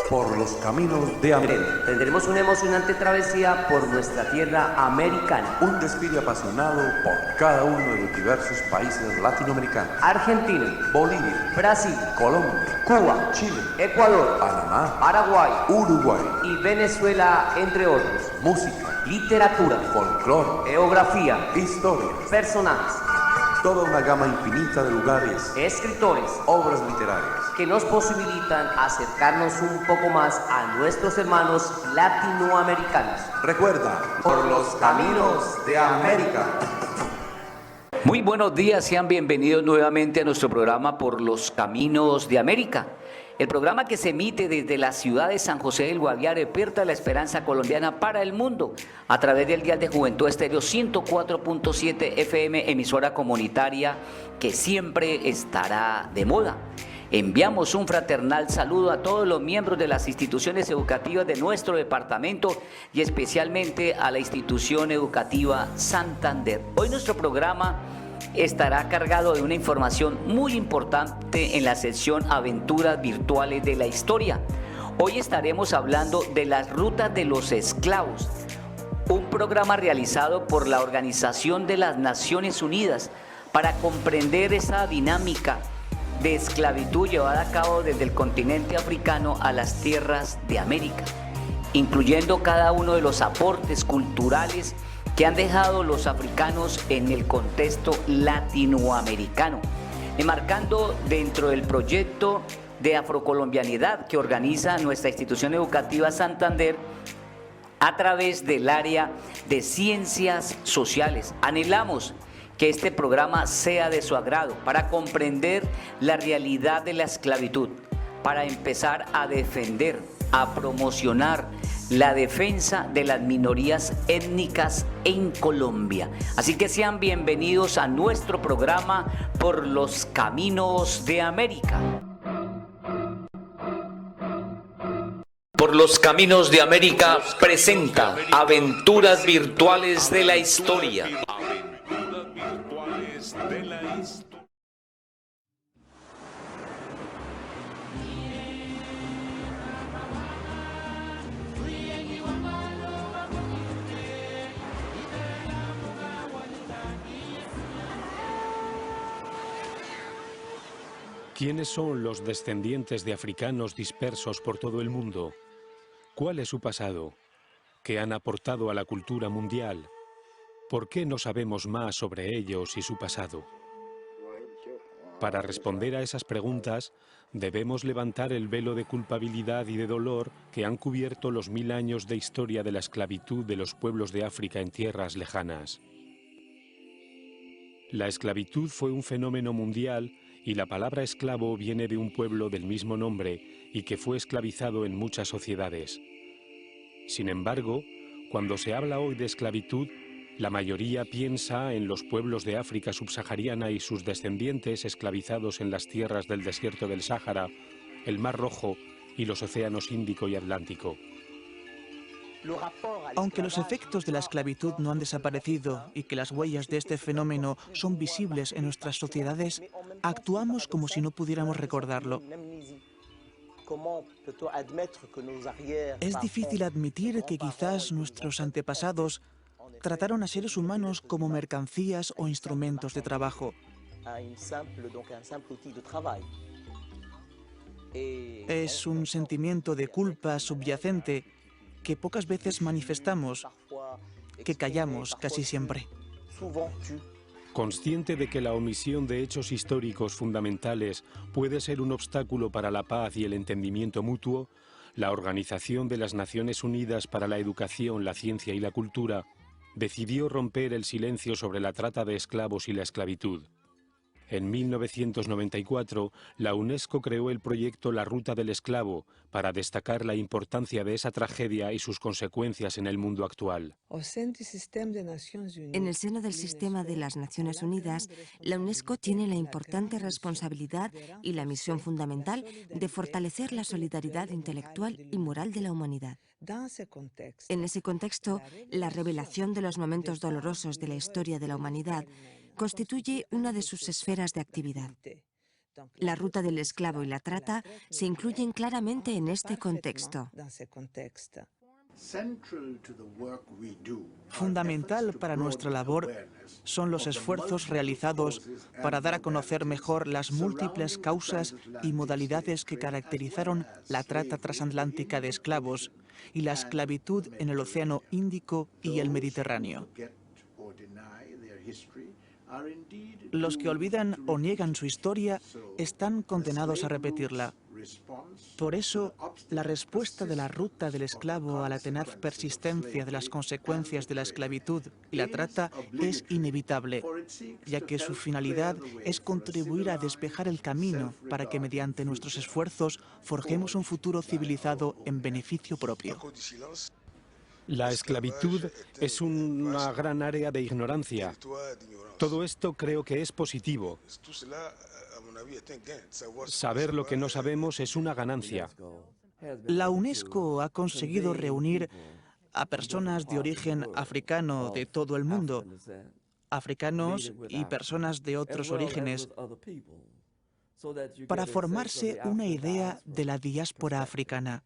por los caminos de América. Tendremos una emocionante travesía por nuestra tierra americana. Un desfile apasionado por cada uno de los diversos países latinoamericanos. Argentina, Bolivia, Brasil, Colombia, Cuba, Chile, Ecuador, Panamá, Paraguay Uruguay y Venezuela, entre otros. música, Literatura, folclore, geografía, historia, personajes, toda una gama infinita de lugares, escritores, obras literarias. que nos posibilitan acercarnos un poco más a nuestros hermanos latinoamericanos. Recuerda, por los caminos de América. Muy buenos días, sean bienvenidos nuevamente a nuestro programa Por los Caminos de América. El programa que se emite desde la ciudad de San José del Guaviare, Puerta de la Esperanza colombiana para el mundo, a través del dial de Juventud Estéreo 104.7 FM, emisora comunitaria que siempre estará de moda. Enviamos un fraternal saludo a todos los miembros de las instituciones educativas de nuestro departamento y especialmente a la institución educativa Santander. Hoy nuestro programa estará cargado de una información muy importante en la sección Aventuras Virtuales de la Historia. Hoy estaremos hablando de las rutas de los esclavos, un programa realizado por la Organización de las Naciones Unidas para comprender esa dinámica de esclavitud llevada a cabo desde el continente africano a las tierras de América, incluyendo cada uno de los aportes culturales que han dejado los africanos en el contexto latinoamericano, enmarcando dentro del proyecto de afrocolombianidad que organiza nuestra institución educativa Santander a través del área de ciencias sociales. Anhelamos que este programa sea de su agrado para comprender la realidad de la esclavitud, para empezar a defender, a promocionar la defensa de las minorías étnicas en Colombia. Así que sean bienvenidos a nuestro programa Por los Caminos de América. Por los Caminos de América presenta Aventuras Virtuales de la Historia. ¿Quiénes son los descendientes de africanos dispersos por todo el mundo? ¿Cuál es su pasado? ¿Qué han aportado a la cultura mundial? ¿Por qué no sabemos más sobre ellos y su pasado? Para responder a esas preguntas, debemos levantar el velo de culpabilidad y de dolor que han cubierto los 1000 años de historia de la esclavitud de los pueblos de África en tierras lejanas. La esclavitud fue un fenómeno mundial y la palabra esclavo viene de un pueblo del mismo nombre y que fue esclavizado en muchas sociedades. Sin embargo, cuando se habla hoy de esclavitud, la mayoría piensa en los pueblos de África subsahariana y sus descendientes esclavizados en las tierras del desierto del Sáhara, el Mar Rojo y los océanos Índico y Atlántico. Aunque los efectos de la esclavitud no han desaparecido y que las huellas de este fenómeno son visibles en nuestras sociedades, actuamos como si no pudiéramos recordarlo. Es difícil admitir que quizás nuestros antepasados trataron a seres humanos como mercancías o instrumentos de trabajo. Es un sentimiento de culpa subyacente que pocas veces manifestamos, que callamos casi siempre. Consciente de que la omisión de hechos históricos fundamentales puede ser un obstáculo para la paz y el entendimiento mutuo, la Organización de las Naciones Unidas para la Educación, la Ciencia y la Cultura decidió romper el silencio sobre la trata de esclavos y la esclavitud. En 1994, la UNESCO creó el proyecto La Ruta del Esclavo para destacar la importancia de esa tragedia y sus consecuencias en el mundo actual. En el seno del sistema de las Naciones Unidas, la UNESCO tiene la importante responsabilidad y la misión fundamental de fortalecer la solidaridad intelectual y moral de la humanidad. En ese contexto, la revelación de los momentos dolorosos de la historia de la humanidad constituye una de sus esferas de actividad. La ruta del esclavo y la trata se incluyen claramente en este contexto. Fundamental para nuestra labor son los esfuerzos realizados para dar a conocer mejor las múltiples causas y modalidades que caracterizaron la trata transatlántica de esclavos y la esclavitud en el Océano Índico y el Mediterráneo. Los que olvidan o niegan su historia están condenados a repetirla. Por eso, la respuesta de la ruta del esclavo a la tenaz persistencia de las consecuencias de la esclavitud y la trata es inevitable, ya que su finalidad es contribuir a despejar el camino para que mediante nuestros esfuerzos forjemos un futuro civilizado en beneficio propio. La esclavitud es una gran área de ignorancia. Todo esto creo que es positivo. Saber lo que no sabemos es una ganancia. La UNESCO ha conseguido reunir a personas de origen africano de todo el mundo, africanos y personas de otros orígenes, para formarse una idea de la diáspora africana.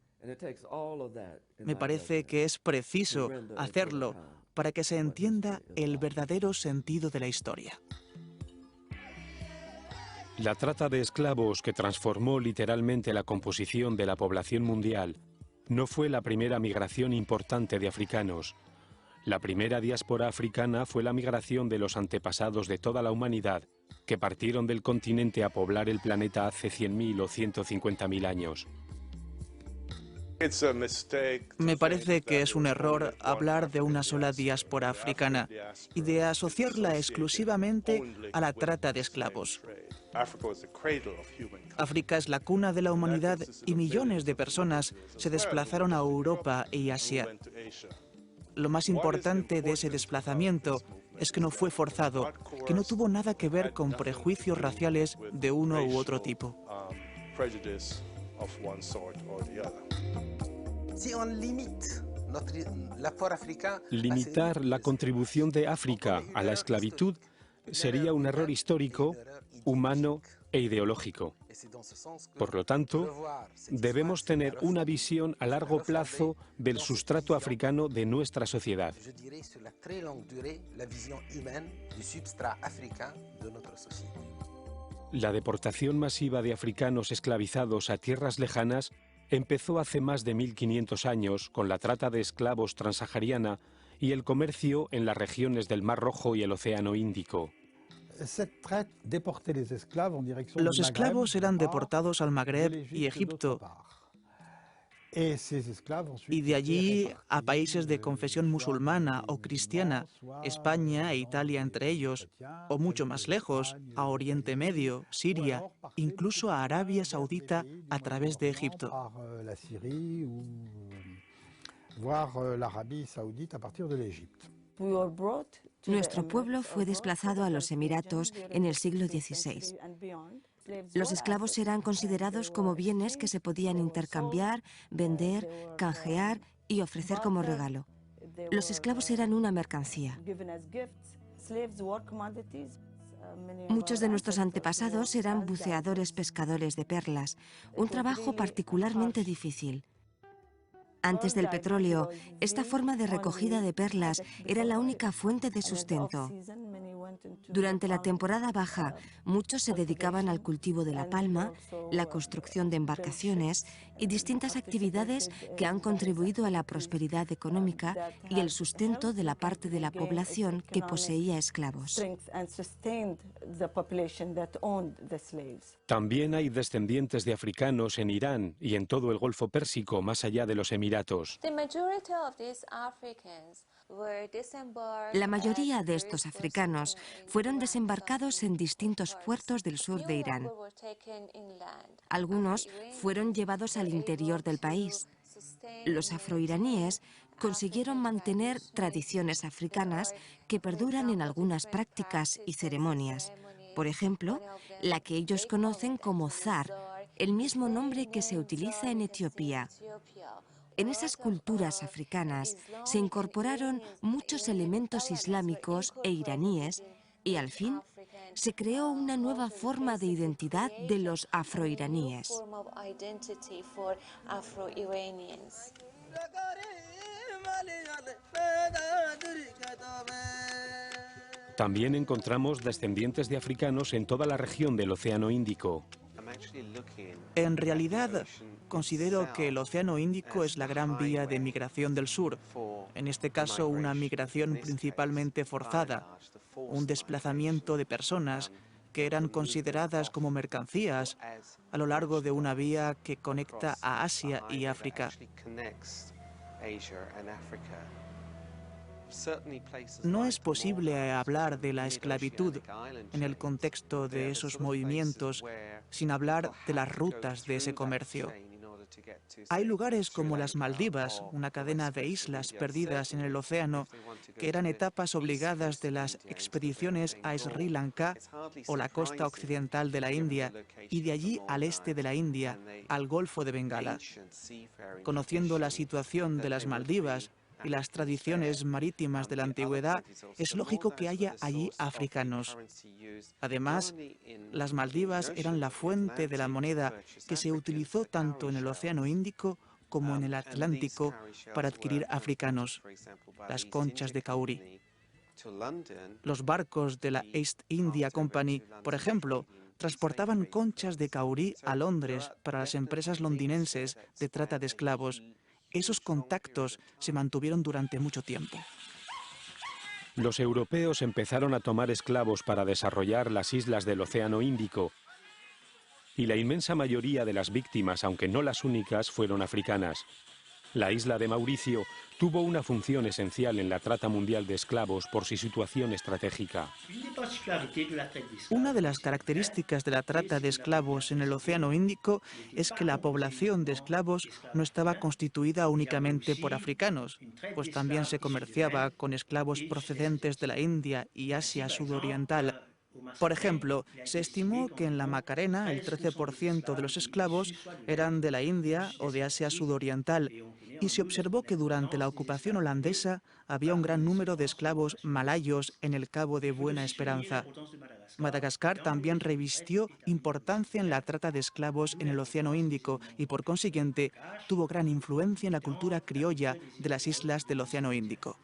Me parece que es preciso hacerlo para que se entienda el verdadero sentido de la historia. La trata de esclavos, que transformó literalmente la composición de la población mundial, no fue la primera migración importante de africanos. La primera diáspora africana fue la migración de los antepasados de toda la humanidad, que partieron del continente a poblar el planeta hace 100.000 o 150.000 años. Me parece que es un error hablar de una sola diáspora africana y de asociarla exclusivamente a la trata de esclavos. África es la cuna de la humanidad y millones de personas se desplazaron a Europa y Asia. Lo más importante de ese desplazamiento es que no fue forzado, que no tuvo nada que ver con prejuicios raciales de uno u otro tipo. Limitar la contribución de África a la esclavitud sería un error histórico, humano e ideológico. Por lo tanto, debemos tener una visión a largo plazo del sustrato africano de nuestra sociedad. La deportación masiva de africanos esclavizados a tierras lejanas empezó hace más de 1500 años con la trata de esclavos transsahariana y el comercio en las regiones del Mar Rojo y el Océano Índico. Los esclavos eran deportados al Magreb y Egipto, y de allí a países de confesión musulmana o cristiana, España e Italia entre ellos, o mucho más lejos, a Oriente Medio, Siria, incluso a Arabia Saudita a través de Egipto. Nuestro pueblo fue desplazado a los Emiratos en el siglo XVI. Los esclavos eran considerados como bienes que se podían intercambiar, vender, canjear y ofrecer como regalo. Los esclavos eran una mercancía. Muchos de nuestros antepasados eran buceadores pescadores de perlas, un trabajo particularmente difícil. Antes del petróleo, esta forma de recogida de perlas era la única fuente de sustento. Durante la temporada baja, muchos se dedicaban al cultivo de la palma, la construcción de embarcaciones y distintas actividades que han contribuido a la prosperidad económica y el sustento de la parte de la población que poseía esclavos. También hay descendientes de africanos en Irán y en todo el Golfo Pérsico, más allá de los Emiratos. La mayoría de estos africanos fueron desembarcados en distintos puertos del sur de Irán. Algunos fueron llevados al interior del país. Los afroiraníes consiguieron mantener tradiciones africanas que perduran en algunas prácticas y ceremonias. Por ejemplo, la que ellos conocen como zar, el mismo nombre que se utiliza en Etiopía. En esas culturas africanas se incorporaron muchos elementos islámicos e iraníes y, al fin, se creó una nueva forma de identidad de los afroiraníes. También encontramos descendientes de africanos en toda la región del Océano Índico. En realidad, considero que el Océano Índico es la gran vía de migración del sur, en este caso una migración principalmente forzada, un desplazamiento de personas que eran consideradas como mercancías a lo largo de una vía que conecta a Asia y África. No es posible hablar de la esclavitud en el contexto de esos movimientos sin hablar de las rutas de ese comercio. Hay lugares como las Maldivas, una cadena de islas perdidas en el océano, que eran etapas obligadas de las expediciones a Sri Lanka o la costa occidental de la India, y de allí al este de la India, al Golfo de Bengala. Conociendo la situación de las Maldivas y las tradiciones marítimas de la antigüedad, es lógico que haya allí africanos. Además, las Maldivas eran la fuente de la moneda que se utilizó tanto en el Océano Índico como en el Atlántico para adquirir africanos, las conchas de caurí. Los barcos de la East India Company, por ejemplo, transportaban conchas de caurí a Londres para las empresas londinenses de trata de esclavos. Esos contactos se mantuvieron durante mucho tiempo. Los europeos empezaron a tomar esclavos para desarrollar las islas del Océano Índico, y la inmensa mayoría de las víctimas, aunque no las únicas, fueron africanas. La isla de Mauricio tuvo una función esencial en la trata mundial de esclavos por su situación estratégica. Una de las características de la trata de esclavos en el Océano Índico es que la población de esclavos no estaba constituida únicamente por africanos, pues también se comerciaba con esclavos procedentes de la India y Asia sudoriental. Por ejemplo, se estimó que en la Macarena el 13% de los esclavos eran de la India o de Asia sudoriental, y se observó que durante la ocupación holandesa había un gran número de esclavos malayos en el Cabo de Buena Esperanza. Madagascar también revistió importancia en la trata de esclavos en el Océano Índico y, por consiguiente, tuvo gran influencia en la cultura criolla de las islas del Océano Índico.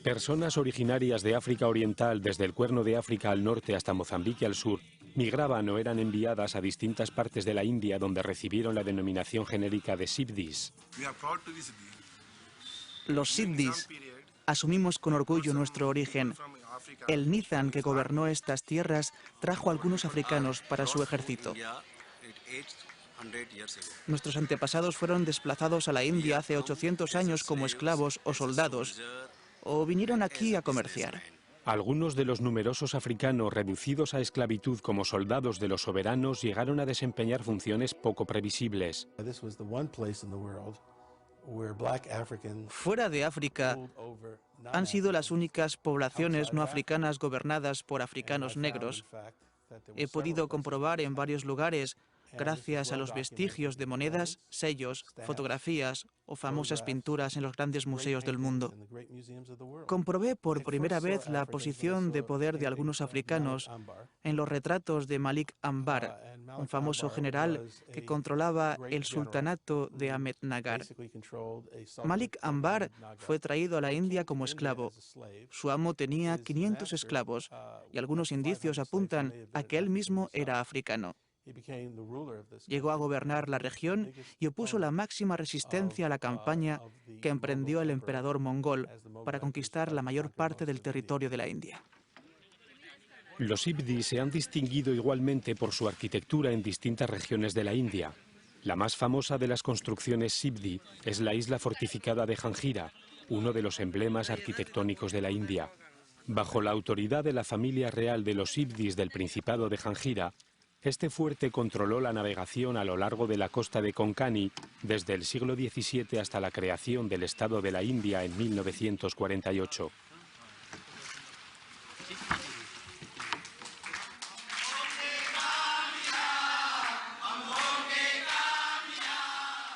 Personas originarias de África Oriental, desde el Cuerno de África al norte hasta Mozambique al sur, migraban o eran enviadas a distintas partes de la India donde recibieron la denominación genérica de Sibdis. Los Sibdis asumimos con orgullo nuestro origen. El Nizam que gobernó estas tierras trajo a algunos africanos para su ejército. Nuestros antepasados fueron desplazados a la India hace 800 años como esclavos o soldados, o vinieron aquí a comerciar. Algunos de los numerosos africanos reducidos a esclavitud como soldados de los soberanos llegaron a desempeñar funciones poco previsibles. Fuera de África, han sido las únicas poblaciones no africanas gobernadas por africanos negros. He podido comprobar en varios lugares, gracias a los vestigios de monedas, sellos, fotografías o famosas pinturas en los grandes museos del mundo. Comprobé por primera vez la posición de poder de algunos africanos en los retratos de Malik Ambar, un famoso general que controlaba el sultanato de Ahmednagar. Malik Ambar fue traído a la India como esclavo. Su amo tenía 500 esclavos y algunos indicios apuntan a que él mismo era africano. Llegó a gobernar la región y opuso la máxima resistencia a la campaña que emprendió el emperador mongol para conquistar la mayor parte del territorio de la India. Los Sibdis se han distinguido igualmente por su arquitectura en distintas regiones de la India. La más famosa de las construcciones Sibdi es la isla fortificada de Janjira, uno de los emblemas arquitectónicos de la India. Bajo la autoridad de la familia real de los Sibdis del Principado de Janjira, este fuerte controló la navegación a lo largo de la costa de Konkani desde el siglo XVII hasta la creación del Estado de la India en 1948.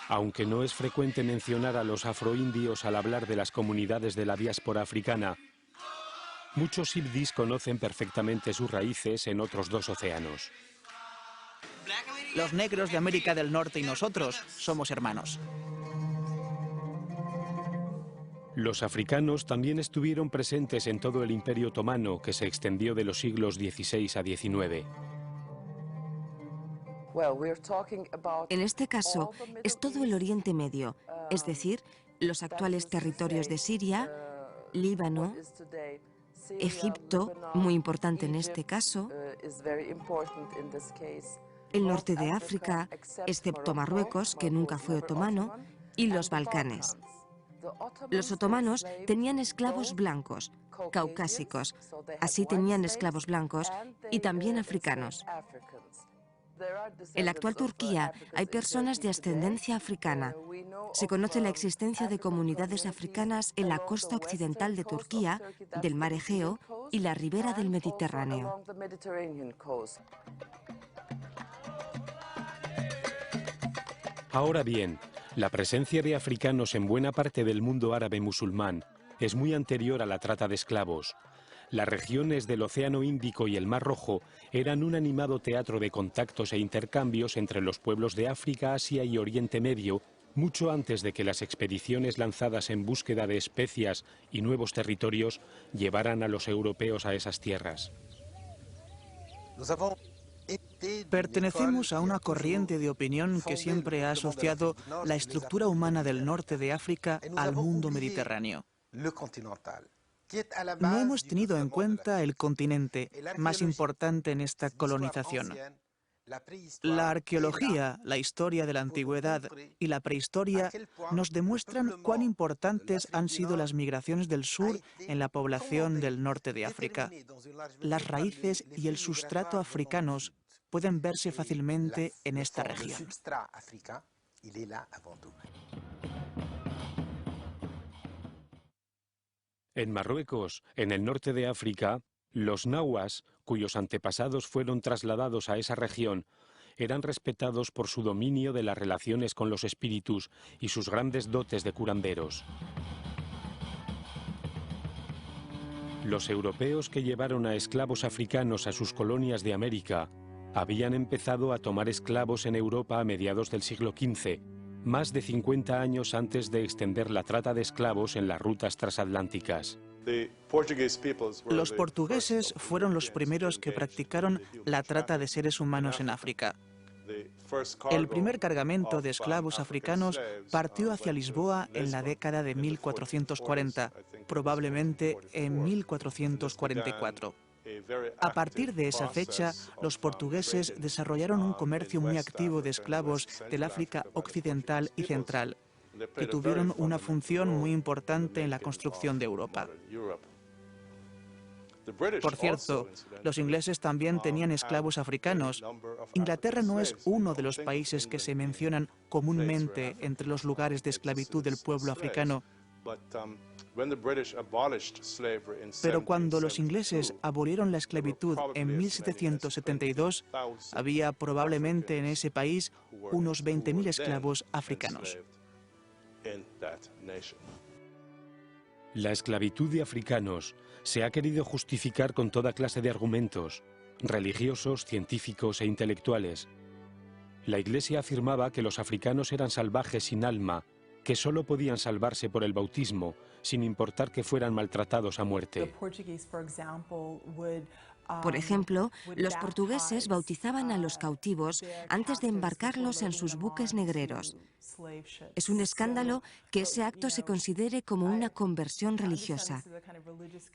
Aunque no es frecuente mencionar a los afroindios al hablar de las comunidades de la diáspora africana, muchos ibdis conocen perfectamente sus raíces en otros dos océanos. Los negros de América del Norte y nosotros somos hermanos. Los africanos también estuvieron presentes en todo el Imperio Otomano, que se extendió de los siglos XVI a XIX. En este caso, es todo el Oriente Medio, es decir, los actuales territorios de Siria, Líbano, Egipto, muy importante en este caso, el norte de África, excepto Marruecos, que nunca fue otomano, y los Balcanes. Los otomanos tenían esclavos blancos, caucásicos, así tenían esclavos blancos y también africanos. En la actual Turquía hay personas de ascendencia africana. Se conoce la existencia de comunidades africanas en la costa occidental de Turquía, del mar Egeo y la ribera del Mediterráneo. Ahora bien, la presencia de africanos en buena parte del mundo árabe musulmán es muy anterior a la trata de esclavos. Las regiones del Océano Índico y el Mar Rojo eran un animado teatro de contactos e intercambios entre los pueblos de África, Asia y Oriente Medio, mucho antes de que las expediciones lanzadas en búsqueda de especias y nuevos territorios llevaran a los europeos a esas tierras. Pertenecemos a una corriente de opinión que siempre ha asociado la estructura humana del norte de África al mundo mediterráneo. No hemos tenido en cuenta el continente más importante en esta colonización. La arqueología, la historia de la antigüedad y la prehistoria nos demuestran cuán importantes han sido las migraciones del sur en la población del norte de África. Las raíces y el sustrato africanos pueden verse fácilmente en esta región. En Marruecos, en el norte de África, los nahuas, cuyos antepasados fueron trasladados a esa región, eran respetados por su dominio de las relaciones con los espíritus y sus grandes dotes de curanderos. Los europeos que llevaron a esclavos africanos a sus colonias de América habían empezado a tomar esclavos en Europa a mediados del siglo XV, más de 50 años antes de extender la trata de esclavos en las rutas transatlánticas. Los portugueses fueron los primeros que practicaron la trata de seres humanos en África. El primer cargamento de esclavos africanos partió hacia Lisboa en la década de 1440, probablemente en 1444. A partir de esa fecha, los portugueses desarrollaron un comercio muy activo de esclavos del África occidental y central, que tuvieron una función muy importante en la construcción de Europa. Por cierto, los ingleses también tenían esclavos africanos. Inglaterra no es uno de los países que se mencionan comúnmente entre los lugares de esclavitud del pueblo africano. Pero cuando los ingleses abolieron la esclavitud en 1772, había probablemente en ese país unos 20.000 esclavos africanos. La esclavitud de africanos se ha querido justificar con toda clase de argumentos, religiosos, científicos e intelectuales. La Iglesia afirmaba que los africanos eran salvajes sin alma, que solo podían salvarse por el bautismo, sin importar que fueran maltratados a muerte. Por ejemplo, los portugueses bautizaban a los cautivos antes de embarcarlos en sus buques negreros. Es un escándalo que ese acto se considere como una conversión religiosa.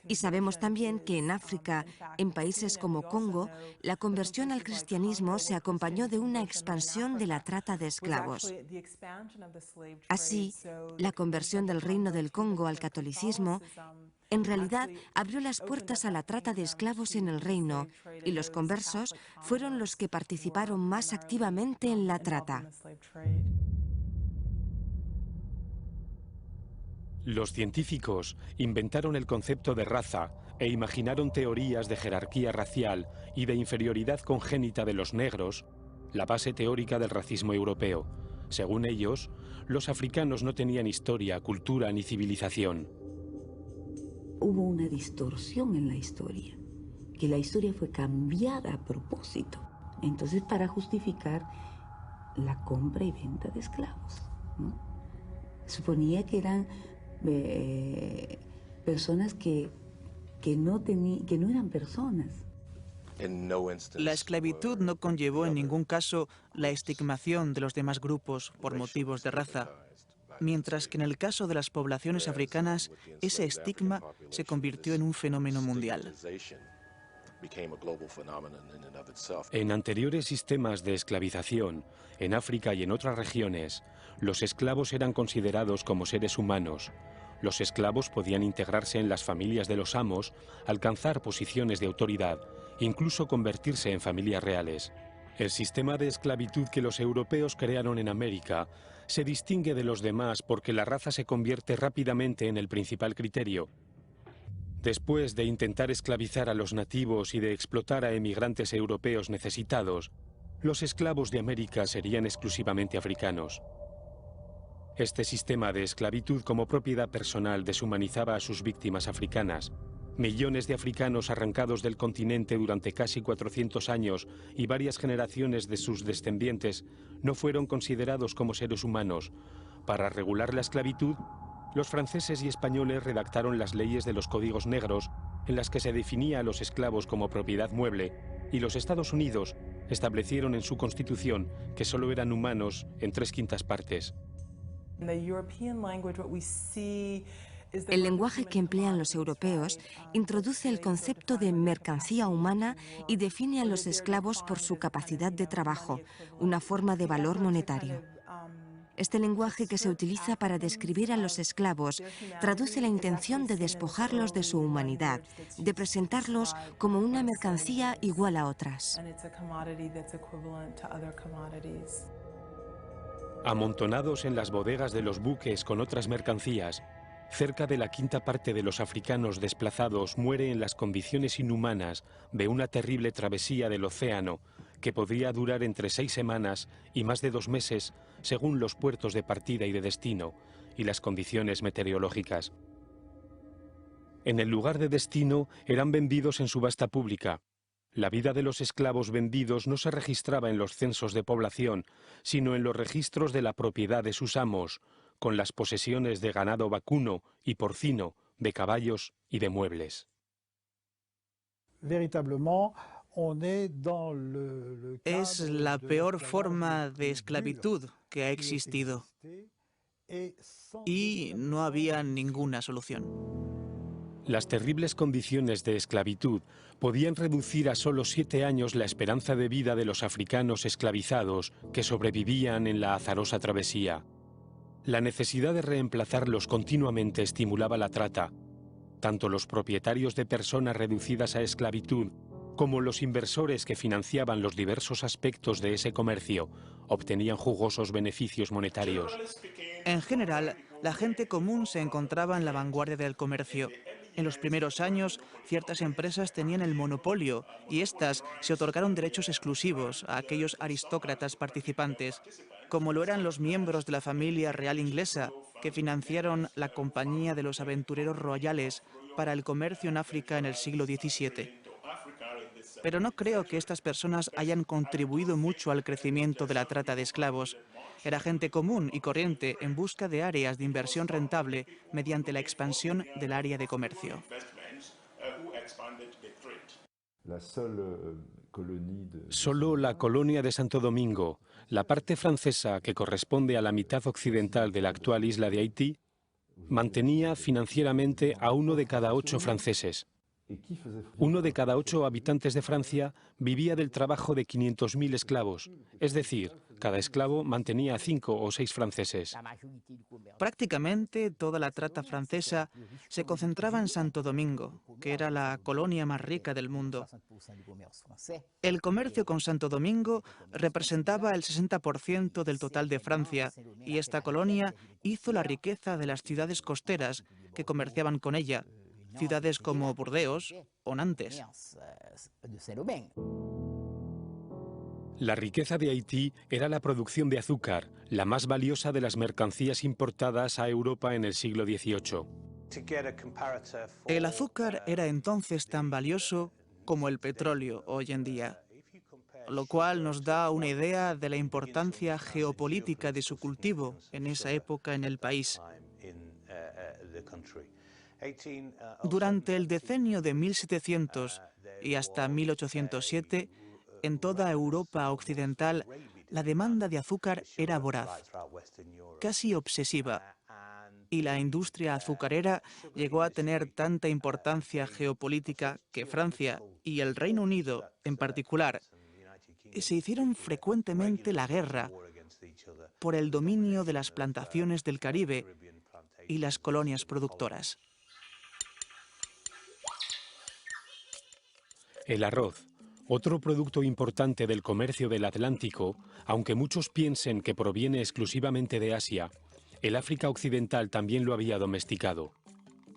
Y sabemos también que en África, en países como Congo, la conversión al cristianismo se acompañó de una expansión de la trata de esclavos. Así, la conversión del Reino del Congo al catolicismo en realidad abrió las puertas a la trata de esclavos en el reino, y los conversos fueron los que participaron más activamente en la trata. Los científicos inventaron el concepto de raza e imaginaron teorías de jerarquía racial y de inferioridad congénita de los negros, la base teórica del racismo europeo. Según ellos, los africanos no tenían historia, cultura ni civilización. Hubo una distorsión en la historia, que la historia fue cambiada a propósito. Entonces, para justificar la compra y venta de esclavos, ¿no? Suponía que eran personas que no eran personas. La esclavitud no conllevó en ningún caso la estigmación de los demás grupos por motivos de raza, mientras que en el caso de las poblaciones africanas, ese estigma se convirtió en un fenómeno mundial. En anteriores sistemas de esclavización, en África y en otras regiones, los esclavos eran considerados como seres humanos. Los esclavos podían integrarse en las familias de los amos, alcanzar posiciones de autoridad, incluso convertirse en familias reales. El sistema de esclavitud que los europeos crearon en América se distingue de los demás porque la raza se convierte rápidamente en el principal criterio. Después de intentar esclavizar a los nativos y de explotar a emigrantes europeos necesitados, los esclavos de América serían exclusivamente africanos. Este sistema de esclavitud como propiedad personal deshumanizaba a sus víctimas africanas. Millones de africanos arrancados del continente durante casi 400 años y varias generaciones de sus descendientes no fueron considerados como seres humanos. Para regular la esclavitud, los franceses y españoles redactaron las leyes de los códigos negros en las que se definía a los esclavos como propiedad mueble, y los Estados Unidos establecieron en su constitución que solo eran humanos en 3/5 partes. El lenguaje que emplean los europeos introduce el concepto de mercancía humana y define a los esclavos por su capacidad de trabajo, una forma de valor monetario. Este lenguaje que se utiliza para describir a los esclavos traduce la intención de despojarlos de su humanidad, de presentarlos como una mercancía igual a otras. Amontonados en las bodegas de los buques con otras mercancías, cerca de la 1/5 parte de los africanos desplazados muere en las condiciones inhumanas de una terrible travesía del océano que podría durar entre 6 semanas y más de 2 meses según los puertos de partida y de destino y las condiciones meteorológicas. En el lugar de destino eran vendidos en subasta pública. La vida de los esclavos vendidos no se registraba en los censos de población, sino en los registros de la propiedad de sus amos, con las posesiones de ganado vacuno y porcino, de caballos y de muebles. Es la peor forma de esclavitud que ha existido y no había ninguna solución. Las terribles condiciones de esclavitud podían reducir a solo 7 años la esperanza de vida de los africanos esclavizados que sobrevivían en la azarosa travesía. La necesidad de reemplazarlos continuamente estimulaba la trata. Tanto los propietarios de personas reducidas a esclavitud como los inversores que financiaban los diversos aspectos de ese comercio obtenían jugosos beneficios monetarios. En general, la gente común se encontraba en la vanguardia del comercio. En los primeros años, ciertas empresas tenían el monopolio y éstas se otorgaron derechos exclusivos a aquellos aristócratas participantes, como lo eran los miembros de la familia real inglesa, que financiaron la Compañía de los Aventureros Royales para el comercio en África en el siglo XVII. Pero no creo que estas personas hayan contribuido mucho al crecimiento de la trata de esclavos. Era gente común y corriente en busca de áreas de inversión rentable mediante la expansión del área de comercio. Solo la colonia de Santo Domingo, la parte francesa que corresponde a la mitad occidental de la actual isla de Haití, mantenía financieramente a 1 de cada 8 franceses. 1 de cada 8 habitantes de Francia vivía del trabajo de 500.000 esclavos, es decir, cada esclavo mantenía a 5 o 6 franceses. Prácticamente toda la trata francesa se concentraba en Santo Domingo, que era la colonia más rica del mundo. El comercio con Santo Domingo representaba el 60% del total de Francia, y esta colonia hizo la riqueza de las ciudades costeras que comerciaban con ella, ciudades como Burdeos o Nantes. La riqueza de Haití era la producción de azúcar, la más valiosa de las mercancías importadas a Europa en el siglo XVIII. El azúcar era entonces tan valioso como el petróleo hoy en día, lo cual nos da una idea de la importancia geopolítica de su cultivo en esa época en el país. Durante el decenio de 1700 y hasta 1807, en toda Europa occidental, la demanda de azúcar era voraz, casi obsesiva, y la industria azucarera llegó a tener tanta importancia geopolítica que Francia y el Reino Unido, en particular, se hicieron frecuentemente la guerra por el dominio de las plantaciones del Caribe y las colonias productoras. El arroz, otro producto importante del comercio del Atlántico, aunque muchos piensen que proviene exclusivamente de Asia, el África Occidental también lo había domesticado.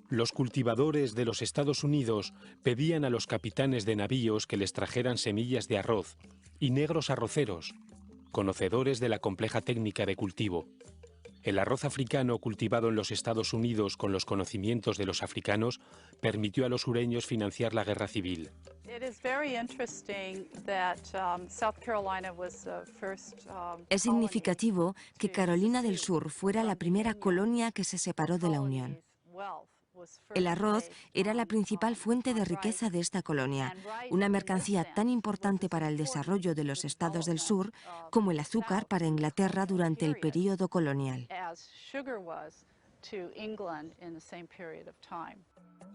Los cultivadores de los Estados Unidos pedían a los capitanes de navíos que les trajeran semillas de arroz y negros arroceros, conocedores de la compleja técnica de cultivo. El arroz africano cultivado en los Estados Unidos con los conocimientos de los africanos permitió a los sureños financiar la guerra civil. Es significativo que Carolina del Sur fuera la primera colonia que se separó de la Unión. El arroz era la principal fuente de riqueza de esta colonia, una mercancía tan importante para el desarrollo de los estados del sur como el azúcar para Inglaterra durante el período colonial.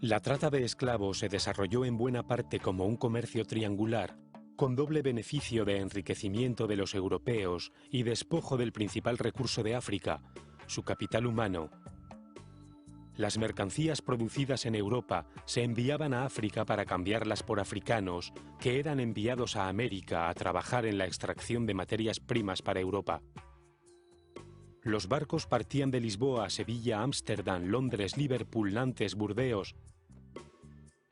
La trata de esclavos se desarrolló en buena parte como un comercio triangular, con doble beneficio de enriquecimiento de los europeos y despojo del principal recurso de África, su capital humano. Las mercancías producidas en Europa se enviaban a África para cambiarlas por africanos, que eran enviados a América a trabajar en la extracción de materias primas para Europa. Los barcos partían de Lisboa, Sevilla, Ámsterdam, Londres, Liverpool, Nantes, Burdeos,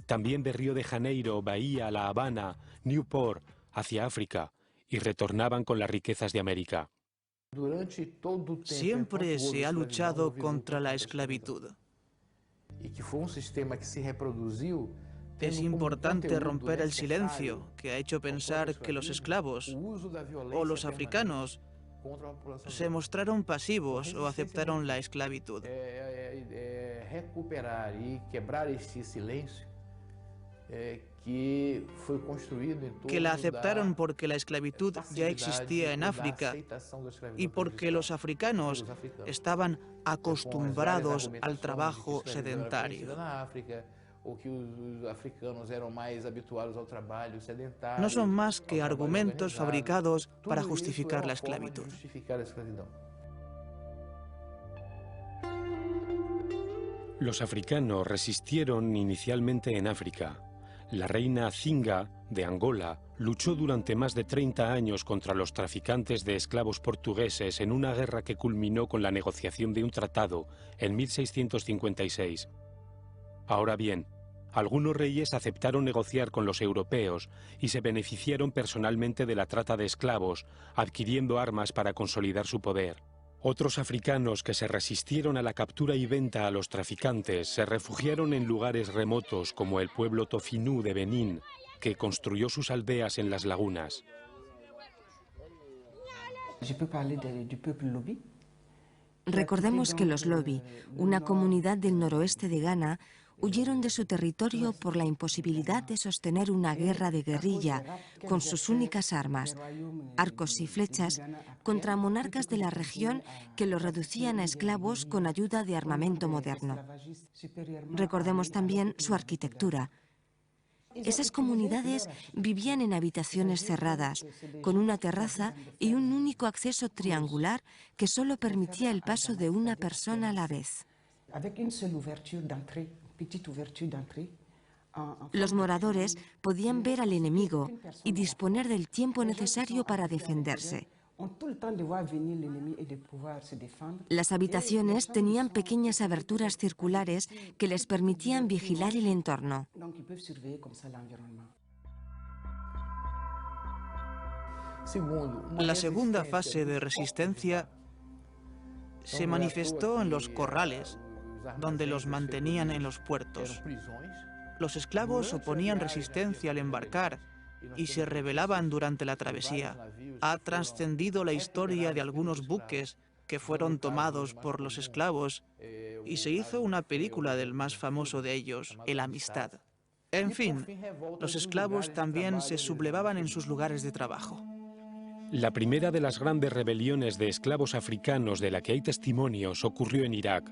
también de Río de Janeiro, Bahía, La Habana, Newport, hacia África, y retornaban con las riquezas de América. Siempre se ha luchado contra la esclavitud. Es importante romper el silencio que ha hecho pensar que los esclavos o los africanos se mostraron pasivos o aceptaron la esclavitud. Recuperar y quebrar este silencio que fue construido en que la aceptaron porque la esclavitud ya existía en África y porque los africanos estaban acostumbrados al trabajo sedentario. No son más que argumentos fabricados para justificar la esclavitud. Los africanos resistieron inicialmente en África. La reina Zinga, de Angola, luchó durante más de 30 años contra los traficantes de esclavos portugueses en una guerra que culminó con la negociación de un tratado en 1656. Ahora bien, algunos reyes aceptaron negociar con los europeos y se beneficiaron personalmente de la trata de esclavos, adquiriendo armas para consolidar su poder. Otros africanos que se resistieron a la captura y venta a los traficantes se refugiaron en lugares remotos como el pueblo Tofinú de Benín, que construyó sus aldeas en las lagunas. Recordemos que los Lobi, una comunidad del noroeste de Ghana, huyeron de su territorio por la imposibilidad de sostener una guerra de guerrilla con sus únicas armas, arcos y flechas, contra monarcas de la región que los reducían a esclavos con ayuda de armamento moderno. Recordemos también su arquitectura. Esas comunidades vivían en habitaciones cerradas, con una terraza y un único acceso triangular que solo permitía el paso de una persona a la vez. Los moradores podían ver al enemigo y disponer del tiempo necesario para defenderse. Las habitaciones tenían pequeñas aberturas circulares que les permitían vigilar el entorno. La segunda fase de resistencia se manifestó en los corrales, donde los mantenían en los puertos. Los esclavos oponían resistencia al embarcar y se rebelaban durante la travesía. Ha trascendido la historia de algunos buques que fueron tomados por los esclavos y se hizo una película del más famoso de ellos, El Amistad. En fin, los esclavos también se sublevaban en sus lugares de trabajo. La primera de las grandes rebeliones de esclavos africanos de la que hay testimonios ocurrió en Irak.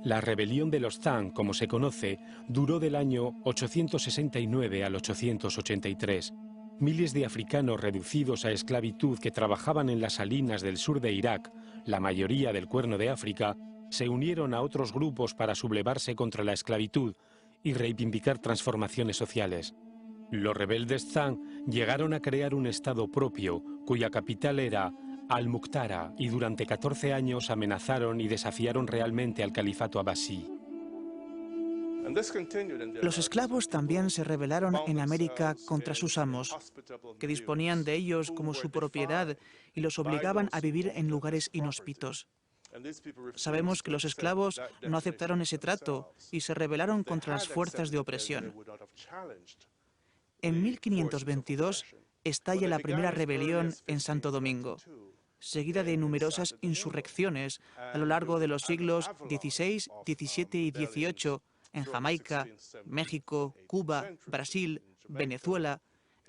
La rebelión de los Zang, como se conoce, duró del año 869 al 883. Miles de africanos reducidos a esclavitud que trabajaban en las salinas del sur de Irak, la mayoría del Cuerno de África, se unieron a otros grupos para sublevarse contra la esclavitud y reivindicar transformaciones sociales. Los rebeldes Zang llegaron a crear un estado propio, cuya capital era Al-Muqtara, y durante 14 años amenazaron y desafiaron realmente al califato abasí. Los esclavos también se rebelaron en América contra sus amos, que disponían de ellos como su propiedad y los obligaban a vivir en lugares inhóspitos. Sabemos que los esclavos no aceptaron ese trato y se rebelaron contra las fuerzas de opresión. En 1522 estalla la primera rebelión en Santo Domingo, seguida de numerosas insurrecciones a lo largo de los siglos XVI, XVII y XVIII en Jamaica, México, Cuba, Brasil, Venezuela,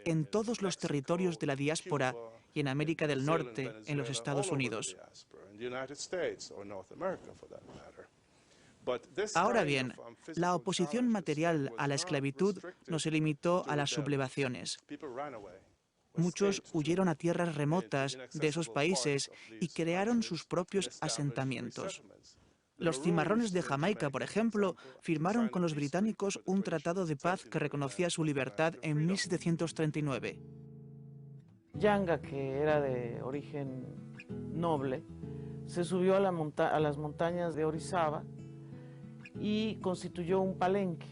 en todos los territorios de la diáspora y en América del Norte, en los Estados Unidos. Ahora bien, la oposición material a la esclavitud no se limitó a las sublevaciones. Muchos huyeron a tierras remotas de esos países y crearon sus propios asentamientos. Los cimarrones de Jamaica, por ejemplo, firmaron con los británicos un tratado de paz que reconocía su libertad en 1739. Yanga, que era de origen noble, se subió a las montañas de Orizaba y constituyó un palenque.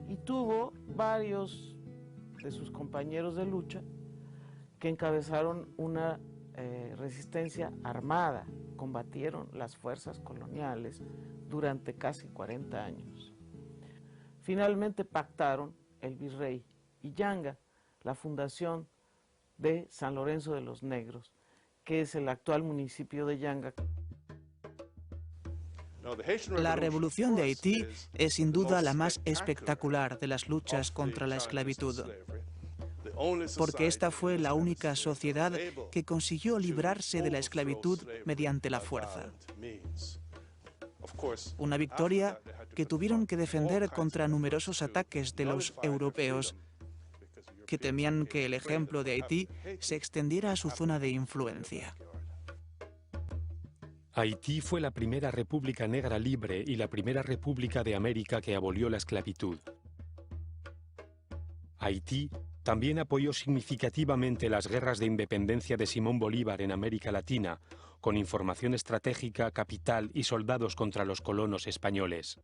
Y tuvo varios de sus compañeros de lucha que encabezaron una resistencia armada, combatieron las fuerzas coloniales durante casi 40 años. Finalmente pactaron el virrey y Yanga la fundación de San Lorenzo de los Negros, que es el actual municipio de Yanga. La revolución de Haití es sin duda la más espectacular de las luchas contra la esclavitud, porque esta fue la única sociedad que consiguió librarse de la esclavitud mediante la fuerza. Una victoria que tuvieron que defender contra numerosos ataques de los europeos, que temían que el ejemplo de Haití se extendiera a su zona de influencia. Haití fue la primera república negra libre y la primera república de América que abolió la esclavitud. Haití también apoyó significativamente las guerras de independencia de Simón Bolívar en América Latina, con información estratégica, capital y soldados contra los colonos españoles.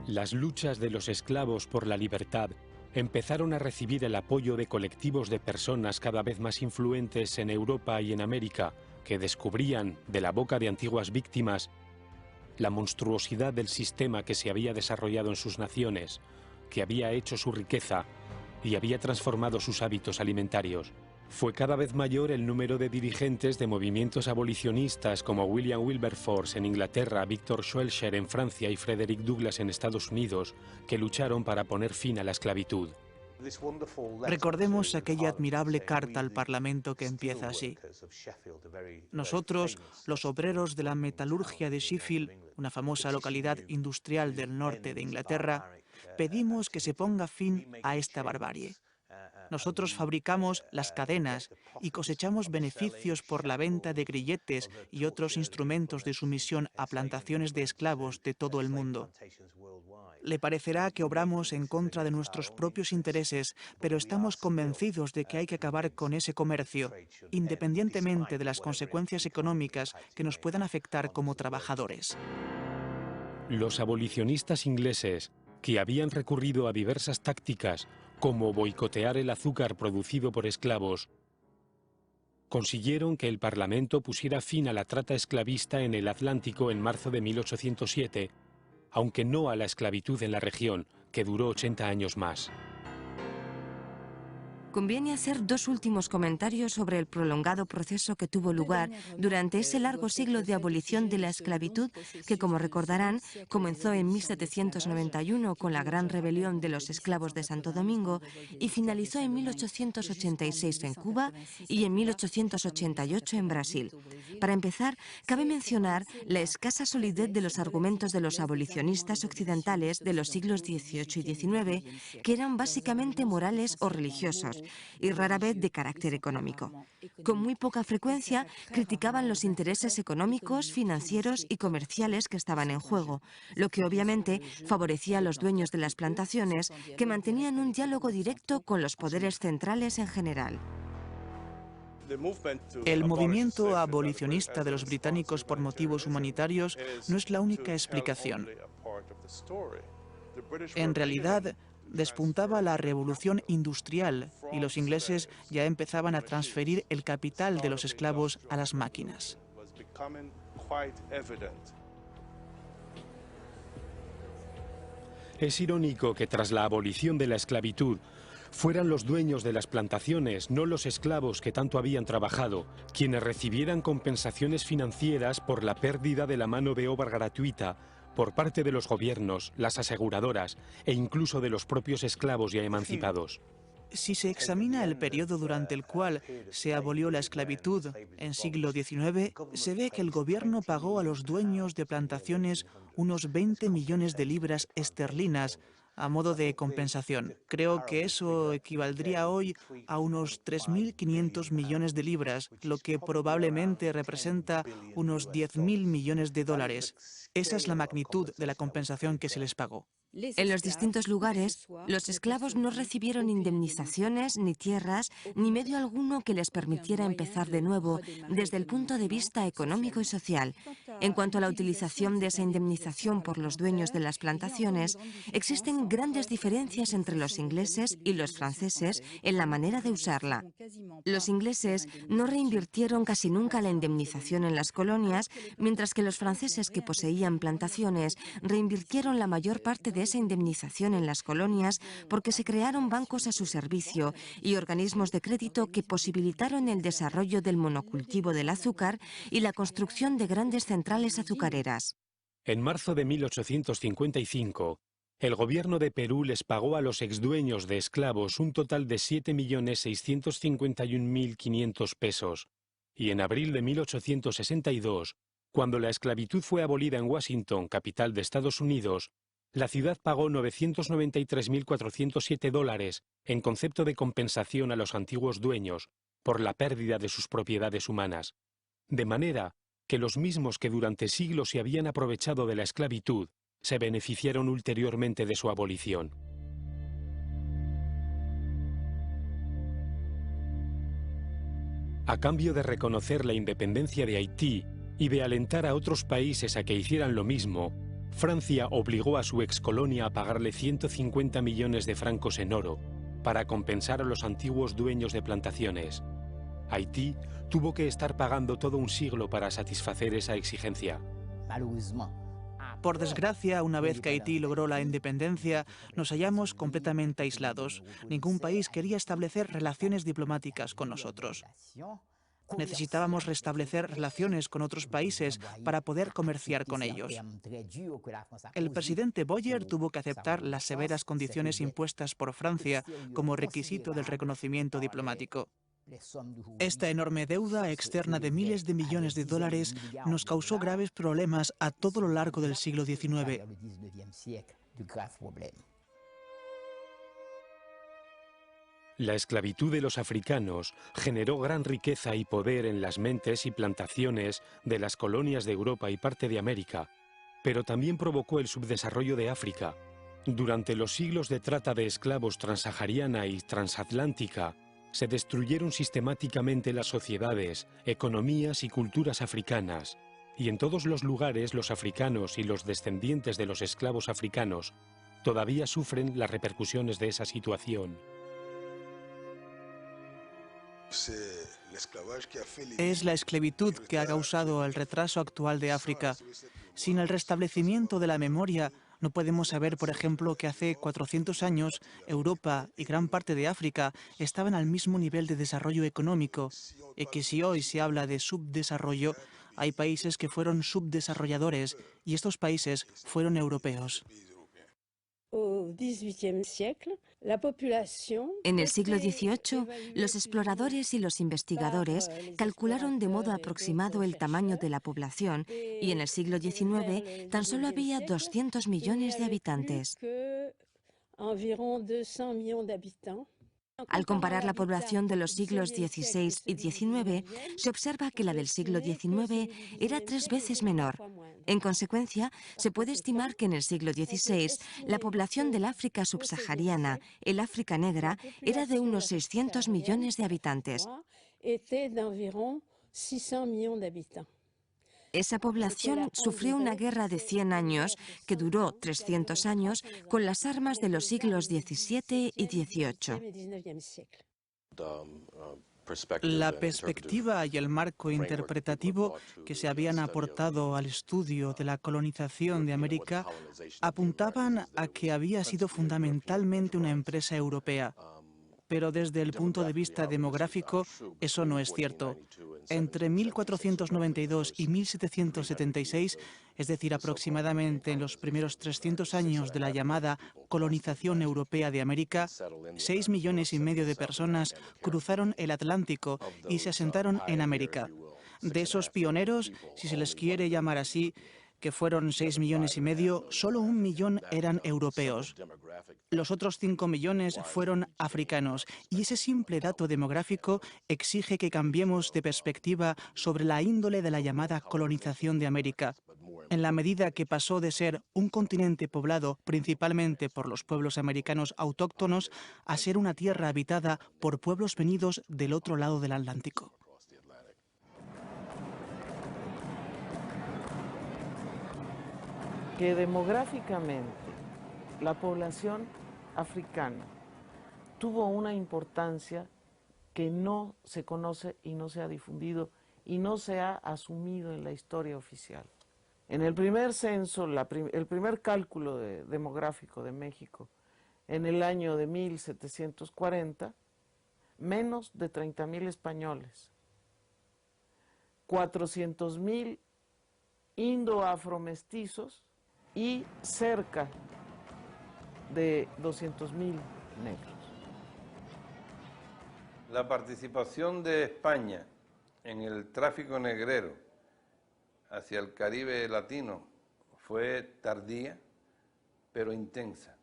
Las luchas de los esclavos por la libertad empezaron a recibir el apoyo de colectivos de personas cada vez más influentes en Europa y en América, que descubrían, de la boca de antiguas víctimas, la monstruosidad del sistema que se había desarrollado en sus naciones, que había hecho su riqueza y había transformado sus hábitos alimentarios. Fue cada vez mayor el número de dirigentes de movimientos abolicionistas como William Wilberforce en Inglaterra, Victor Schœlcher en Francia y Frederick Douglass en Estados Unidos, que lucharon para poner fin a la esclavitud. Recordemos aquella admirable carta al Parlamento que empieza así. Nosotros, los obreros de la metalurgia de Sheffield, una famosa localidad industrial del norte de Inglaterra, pedimos que se ponga fin a esta barbarie. Nosotros fabricamos las cadenas y cosechamos beneficios por la venta de grilletes y otros instrumentos de sumisión a plantaciones de esclavos de todo el mundo. Le parecerá que obramos en contra de nuestros propios intereses, pero estamos convencidos de que hay que acabar con ese comercio, independientemente de las consecuencias económicas que nos puedan afectar como trabajadores. Los abolicionistas ingleses, que habían recurrido a diversas tácticas, como boicotear el azúcar producido por esclavos, consiguieron que el Parlamento pusiera fin a la trata esclavista en el Atlántico en marzo de 1807, aunque no a la esclavitud en la región, que duró 80 años más. Conviene hacer dos últimos comentarios sobre el prolongado proceso que tuvo lugar durante ese largo siglo de abolición de la esclavitud que, como recordarán, comenzó en 1791 con la Gran Rebelión de los Esclavos de Santo Domingo y finalizó en 1886 en Cuba y en 1888 en Brasil. Para empezar, cabe mencionar la escasa solidez de los argumentos de los abolicionistas occidentales de los siglos XVIII y XIX, que eran básicamente morales o religiosos, y rara vez de carácter económico. Con muy poca frecuencia criticaban los intereses económicos, financieros y comerciales que estaban en juego, lo que obviamente favorecía a los dueños de las plantaciones, que mantenían un diálogo directo con los poderes centrales en general. El movimiento abolicionista de los británicos por motivos humanitarios no es la única explicación. En realidad, despuntaba la revolución industrial y los ingleses ya empezaban a transferir el capital de los esclavos a las máquinas. Es irónico que tras la abolición de la esclavitud fueran los dueños de las plantaciones, no los esclavos que tanto habían trabajado, quienes recibieran compensaciones financieras por la pérdida de la mano de obra gratuita por parte de los gobiernos, las aseguradoras e incluso de los propios esclavos ya emancipados. Si se examina el periodo durante el cual se abolió la esclavitud en siglo XIX, se ve que el gobierno pagó a los dueños de plantaciones unos 20 millones de libras esterlinas a modo de compensación. Creo que eso equivaldría hoy a unos 3.500 millones de libras, lo que probablemente representa unos 10.000 millones de dólares. Esa es la magnitud de la compensación que se les pagó. En los distintos lugares, los esclavos no recibieron indemnizaciones, ni tierras, ni medio alguno que les permitiera empezar de nuevo desde el punto de vista económico y social. En cuanto a la utilización de esa indemnización por los dueños de las plantaciones, existen grandes diferencias entre los ingleses y los franceses en la manera de usarla. Los ingleses no reinvirtieron casi nunca la indemnización en las colonias, mientras que los franceses que poseían plantaciones reinvirtieron la mayor parte de esa indemnización en las colonias porque se crearon bancos a su servicio y organismos de crédito que posibilitaron el desarrollo del monocultivo del azúcar y la construcción de grandes centrales azucareras. En marzo de 1855, el gobierno de Perú les pagó a los exdueños de esclavos un total de 7.651.500 pesos, y en abril de 1862, cuando la esclavitud fue abolida en Washington, capital de Estados Unidos, la ciudad pagó 993.407 dólares en concepto de compensación a los antiguos dueños por la pérdida de sus propiedades humanas, de manera que los mismos que durante siglos se habían aprovechado de la esclavitud se beneficiaron ulteriormente de su abolición. A cambio de reconocer la independencia de Haití y de alentar a otros países a que hicieran lo mismo, Francia obligó a su excolonia a pagarle 150 millones de francos en oro para compensar a los antiguos dueños de plantaciones. Haití tuvo que estar pagando todo un siglo para satisfacer esa exigencia. Por desgracia, una vez que Haití logró la independencia, nos hallamos completamente aislados. Ningún país quería establecer relaciones diplomáticas con nosotros. Necesitábamos restablecer relaciones con otros países para poder comerciar con ellos. El presidente Boyer tuvo que aceptar las severas condiciones impuestas por Francia como requisito del reconocimiento diplomático. Esta enorme deuda externa de miles de millones de dólares nos causó graves problemas a todo lo largo del siglo XIX. La esclavitud de los africanos generó gran riqueza y poder en las mentes y plantaciones de las colonias de Europa y parte de América, pero también provocó el subdesarrollo de África. Durante los siglos de trata de esclavos transsahariana y transatlántica, se destruyeron sistemáticamente las sociedades, economías y culturas africanas, y en todos los lugares los africanos y los descendientes de los esclavos africanos todavía sufren las repercusiones de esa situación. Es la esclavitud que ha causado el retraso actual de África. Sin el restablecimiento de la memoria, no podemos saber, por ejemplo, que hace 400 años Europa y gran parte de África estaban al mismo nivel de desarrollo económico, y que si hoy se habla de subdesarrollo, hay países que fueron subdesarrolladores, y estos países fueron europeos. En el siglo XVIII, los exploradores y los investigadores calcularon de modo aproximado el tamaño de la población y en el siglo XIX tan solo había 200 millones de habitantes. Al comparar la población de los siglos XVI y XIX, se observa que la del siglo XIX era 3 veces menor. En consecuencia, se puede estimar que en el siglo XVI la población del África subsahariana, el África negra, era de unos 600 millones de habitantes. Esa población sufrió una guerra de 100 años que duró 300 años con las armas de los siglos XVII y XVIII. La perspectiva y el marco interpretativo que se habían aportado al estudio de la colonización de América apuntaban a que había sido fundamentalmente una empresa europea. Pero desde el punto de vista demográfico, eso no es cierto. Entre 1492 y 1776, es decir, aproximadamente en los primeros 300 años de la llamada colonización europea de América, 6,5 millones de personas cruzaron el Atlántico y se asentaron en América. De esos pioneros, si se les quiere llamar así, que fueron 6,5 millones, solo 1 millón eran europeos. Los otros 5 millones fueron africanos, y ese simple dato demográfico exige que cambiemos de perspectiva sobre la índole de la llamada colonización de América. En la medida que pasó de ser un continente poblado principalmente por los pueblos americanos autóctonos a ser una tierra habitada por pueblos venidos del otro lado del Atlántico. Que demográficamente la población africana tuvo una importancia que no se conoce y no se ha difundido y no se ha asumido en la historia oficial. En el primer censo, el primer cálculo demográfico de México, en el año de 1740, menos de 30,000 españoles, 400,000 indo-afromestizos y cerca de 200,000 negros. La participación de España en el tráfico negrero hacia el Caribe latino fue tardía, pero intensa,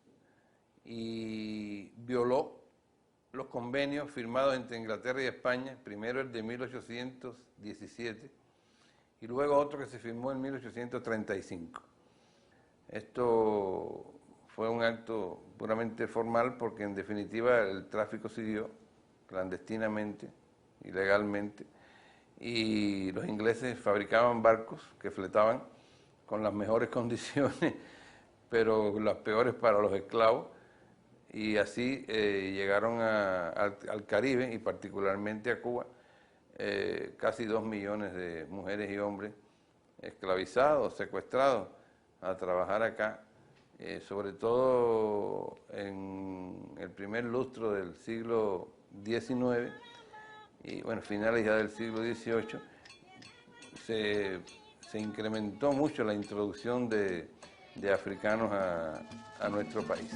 y violó los convenios firmados entre Inglaterra y España, primero el de 1817 y luego otro que se firmó en 1835. Esto fue un acto puramente formal porque en definitiva el tráfico siguió clandestinamente, ilegalmente, y los ingleses fabricaban barcos que fletaban con las mejores condiciones, pero las peores para los esclavos, y así llegaron al Caribe y particularmente a Cuba casi 2 millones de mujeres y hombres esclavizados, secuestrados, a trabajar acá, sobre todo en el primer lustro del siglo XIX y bueno, finales ya del siglo XVIII, se incrementó mucho la introducción de africanos a nuestro país.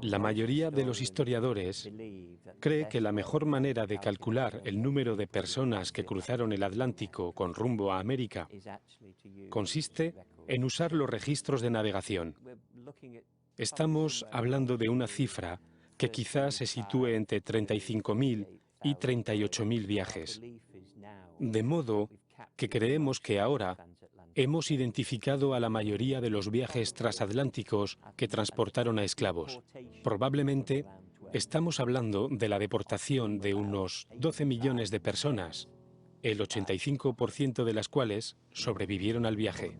La mayoría de los historiadores cree que la mejor manera de calcular el número de personas que cruzaron el Atlántico con rumbo a América consiste en usar los registros de navegación. Estamos hablando de una cifra que quizás se sitúe entre 35,000 y 38,000 viajes. De modo que creemos que ahora hemos identificado a la mayoría de los viajes transatlánticos que transportaron a esclavos. Probablemente estamos hablando de la deportación de unos 12 millones de personas el 85% de las cuales sobrevivieron al viaje.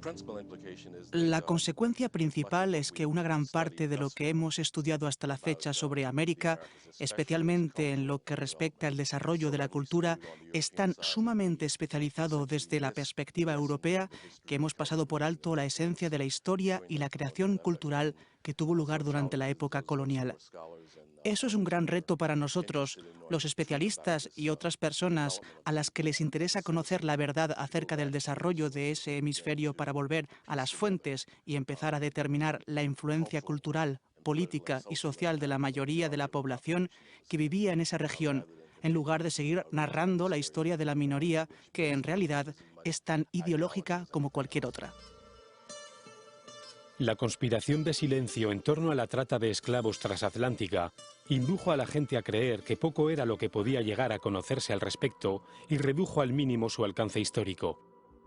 La consecuencia principal es que una gran parte de lo que hemos estudiado hasta la fecha sobre América, especialmente en lo que respecta al desarrollo de la cultura, es tan sumamente especializado desde la perspectiva europea que hemos pasado por alto la esencia de la historia y la creación cultural que tuvo lugar durante la época colonial. Eso es un gran reto para nosotros, los especialistas y otras personas a las que les interesa conocer la verdad acerca del desarrollo de ese hemisferio para volver a las fuentes y empezar a determinar la influencia cultural, política y social de la mayoría de la población que vivía en esa región, en lugar de seguir narrando la historia de la minoría que en realidad es tan ideológica como cualquier otra. La conspiración de silencio en torno a la trata de esclavos transatlántica indujo a la gente a creer que poco era lo que podía llegar a conocerse al respecto y redujo al mínimo su alcance histórico.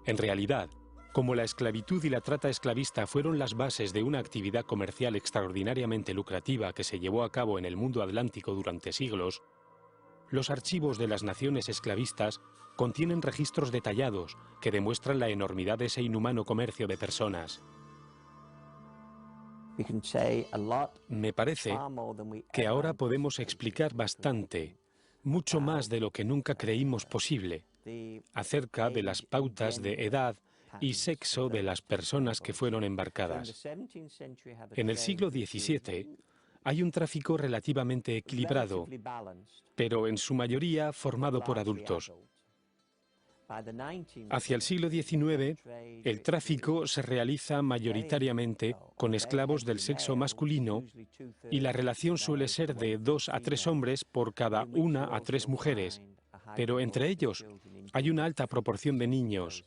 En realidad, como la esclavitud y la trata esclavista fueron las bases de una actividad comercial extraordinariamente lucrativa que se llevó a cabo en el mundo atlántico durante siglos, los archivos de las naciones esclavistas contienen registros detallados que demuestran la enormidad de ese inhumano comercio de personas. Me parece que ahora podemos explicar bastante, mucho más de lo que nunca creímos posible, acerca de las pautas de edad y sexo de las personas que fueron embarcadas. En el siglo XVII hay un tráfico relativamente equilibrado, pero en su mayoría formado por adultos. Hacia el siglo XIX, el tráfico se realiza mayoritariamente con esclavos del sexo masculino y la relación suele ser de 2 a 3 hombres por cada 1 a 3 mujeres, pero entre ellos hay una alta proporción de niños.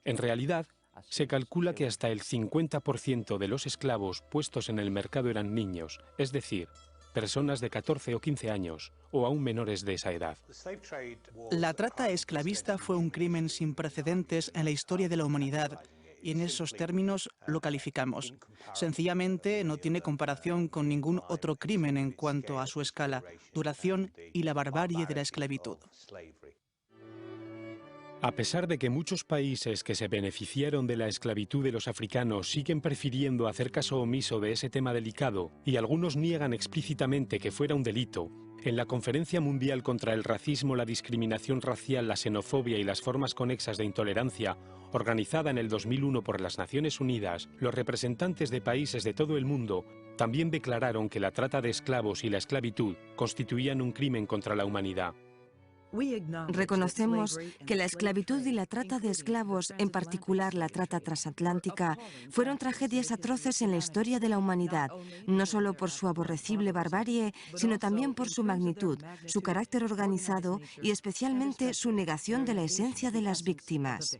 En realidad, se calcula que hasta el 50% de los esclavos puestos en el mercado eran niños, es decir, personas de 14 o 15 años, o aún menores de esa edad. La trata esclavista fue un crimen sin precedentes en la historia de la humanidad, y en esos términos lo calificamos. Sencillamente no tiene comparación con ningún otro crimen en cuanto a su escala, duración y la barbarie de la esclavitud. A pesar de que muchos países que se beneficiaron de la esclavitud de los africanos siguen prefiriendo hacer caso omiso de ese tema delicado, y algunos niegan explícitamente que fuera un delito, en la Conferencia Mundial contra el Racismo, la Discriminación Racial, la Xenofobia y las Formas Conexas de Intolerancia, organizada en el 2001 por las Naciones Unidas, los representantes de países de todo el mundo también declararon que la trata de esclavos y la esclavitud constituían un crimen contra la humanidad. Reconocemos que la esclavitud y la trata de esclavos, en particular la trata transatlántica, fueron tragedias atroces en la historia de la humanidad, no solo por su aborrecible barbarie, sino también por su magnitud, su carácter organizado y especialmente su negación de la esencia de las víctimas.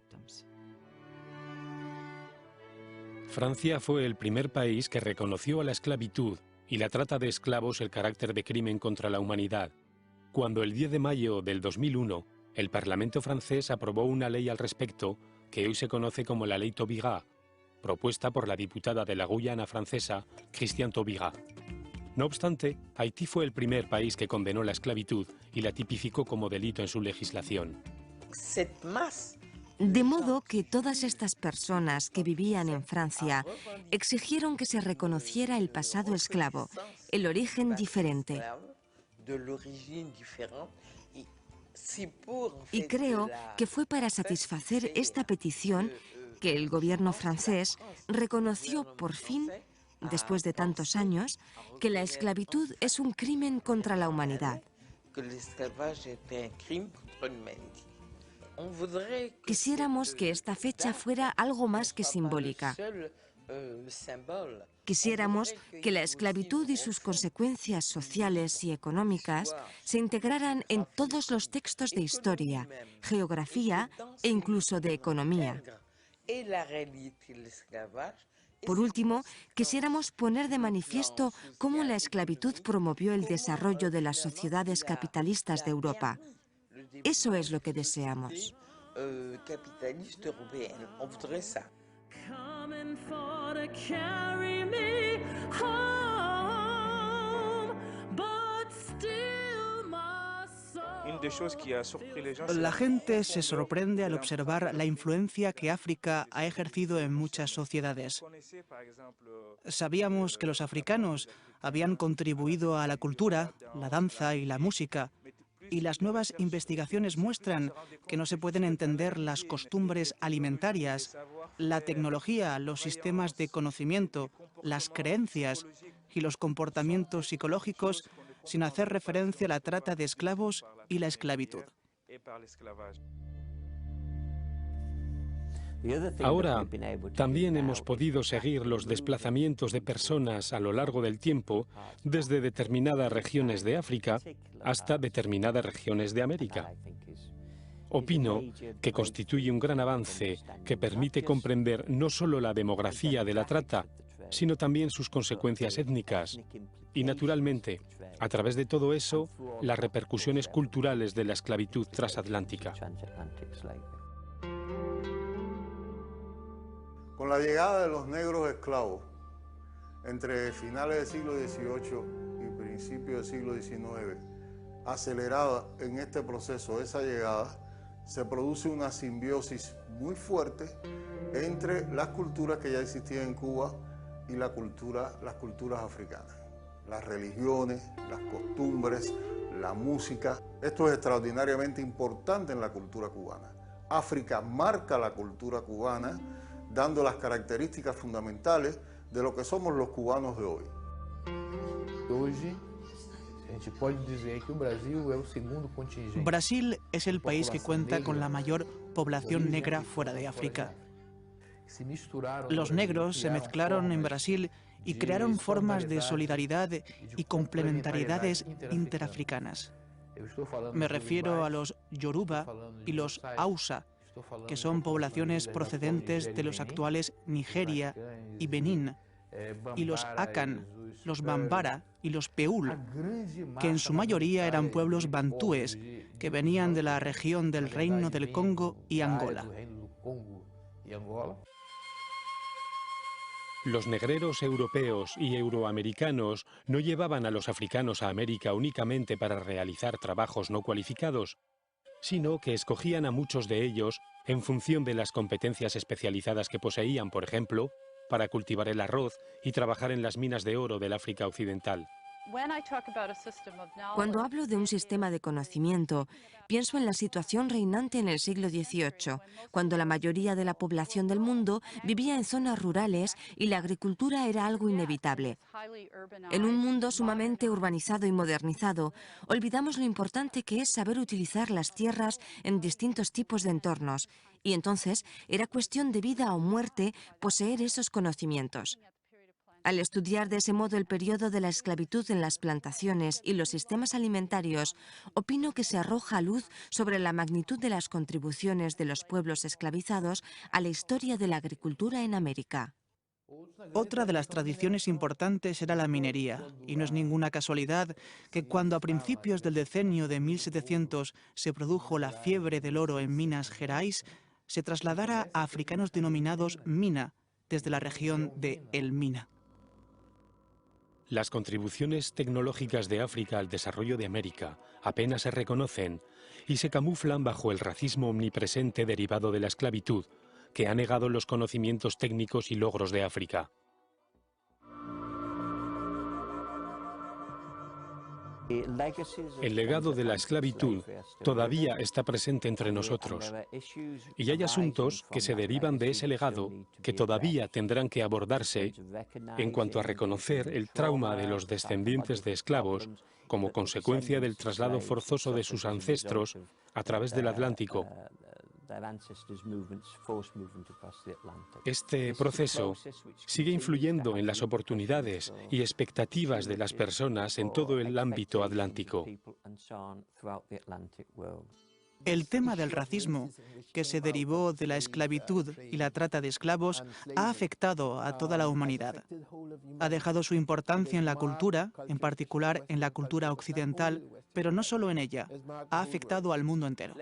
Francia fue el primer país que reconoció a la esclavitud y la trata de esclavos el carácter de crimen contra la humanidad, cuando el 10 de mayo del 2001 el Parlamento francés aprobó una ley al respecto que hoy se conoce como la Ley Taubira, propuesta por la diputada de la Guyana francesa, Christiane Taubira. No obstante, Haití fue el primer país que condenó la esclavitud y la tipificó como delito en su legislación. De modo que todas estas personas que vivían en Francia exigieron que se reconociera el pasado esclavo, el origen diferente. Y creo que fue para satisfacer esta petición que el gobierno francés reconoció por fin, después de tantos años, que la esclavitud es un crimen contra la humanidad. Quisiéramos que esta fecha fuera algo más que simbólica. Quisiéramos que la esclavitud y sus consecuencias sociales y económicas se integraran en todos los textos de historia, geografía e incluso de economía. Por último, quisiéramos poner de manifiesto cómo la esclavitud promovió el desarrollo de las sociedades capitalistas de Europa. Eso es lo que deseamos. Coming for to carry me home, but still my soul. La gente se sorprende al observar la influencia que África ha ejercido en muchas sociedades. Sabíamos que los africanos habían contribuido a la cultura, la danza y la música, y las nuevas investigaciones muestran que no se pueden entender las costumbres alimentarias, la tecnología, los sistemas de conocimiento, las creencias y los comportamientos psicológicos sin hacer referencia a la trata de esclavos y la esclavitud. Ahora, también hemos podido seguir los desplazamientos de personas a lo largo del tiempo desde determinadas regiones de África hasta determinadas regiones de América. Opino que constituye un gran avance que permite comprender no solo la demografía de la trata, sino también sus consecuencias étnicas y, naturalmente, a través de todo eso, las repercusiones culturales de la esclavitud transatlántica. Con la llegada de los negros esclavos, entre finales del siglo XVIII y principios del siglo XIX, acelerada en este proceso esa llegada, se produce una simbiosis muy fuerte entre las culturas que ya existían en Cuba y las culturas africanas. Las religiones, las costumbres, la música. Esto es extraordinariamente importante en la cultura cubana. África marca la cultura cubana, dando las características fundamentales de lo que somos los cubanos de hoy. Brasil es el país que cuenta con la mayor población negra fuera de África. Los negros se mezclaron en Brasil y crearon formas de solidaridad y complementariedades interafricanas. Me refiero a los Yoruba y los Hausa, que son poblaciones procedentes de los actuales Nigeria y Benín, y los Akan, los Bambara y los Peul, que en su mayoría eran pueblos bantúes que venían de la región del Reino del Congo y Angola. Los negreros europeos y euroamericanos no llevaban a los africanos a América únicamente para realizar trabajos no cualificados, sino que escogían a muchos de ellos en función de las competencias especializadas que poseían, por ejemplo, para cultivar el arroz y trabajar en las minas de oro del África Occidental. Cuando hablo de un sistema de conocimiento, pienso en la situación reinante en el siglo XVIII, cuando la mayoría de la población del mundo vivía en zonas rurales y la agricultura era algo inevitable. En un mundo sumamente urbanizado y modernizado, olvidamos lo importante que es saber utilizar las tierras en distintos tipos de entornos, y entonces era cuestión de vida o muerte poseer esos conocimientos. Al estudiar de ese modo el periodo de la esclavitud en las plantaciones y los sistemas alimentarios, opino que se arroja luz sobre la magnitud de las contribuciones de los pueblos esclavizados a la historia de la agricultura en América. Otra de las tradiciones importantes era la minería, y no es ninguna casualidad que cuando a principios del decenio de 1700 se produjo la fiebre del oro en Minas Gerais, se trasladara a africanos denominados Mina, desde la región de El Mina. Las contribuciones tecnológicas de África al desarrollo de América apenas se reconocen y se camuflan bajo el racismo omnipresente derivado de la esclavitud, que ha negado los conocimientos técnicos y logros de África. El legado de la esclavitud todavía está presente entre nosotros, y hay asuntos que se derivan de ese legado que todavía tendrán que abordarse en cuanto a reconocer el trauma de los descendientes de esclavos como consecuencia del traslado forzoso de sus ancestros a través del Atlántico. Este proceso sigue influyendo en las oportunidades y expectativas de las personas en todo el ámbito atlántico. El tema del racismo, que se derivó de la esclavitud y la trata de esclavos, ha afectado a toda la humanidad. Ha dejado su importancia en la cultura, en particular en la cultura occidental, pero no solo en ella, ha afectado al mundo entero.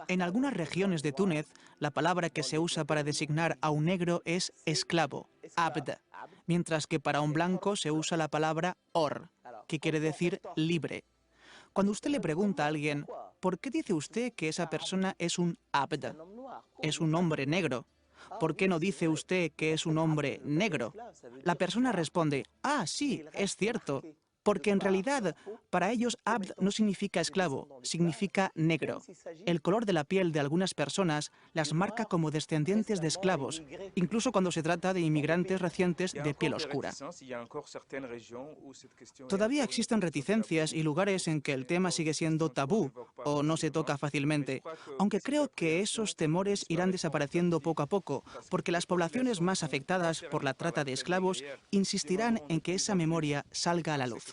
En algunas regiones de Túnez, la palabra que se usa para designar a un negro es esclavo, abd, mientras que para un blanco se usa la palabra or, que quiere decir libre. Cuando usted le pregunta a alguien, ¿por qué dice usted que esa persona es un abd? Es un hombre negro. ¿Por qué no dice usted que es un hombre negro? La persona responde, ah, sí, es cierto. Porque en realidad, para ellos, abd no significa esclavo, significa negro. El color de la piel de algunas personas las marca como descendientes de esclavos, incluso cuando se trata de inmigrantes recientes de piel oscura. Todavía existen reticencias y lugares en que el tema sigue siendo tabú o no se toca fácilmente, aunque creo que esos temores irán desapareciendo poco a poco, porque las poblaciones más afectadas por la trata de esclavos insistirán en que esa memoria salga a la luz.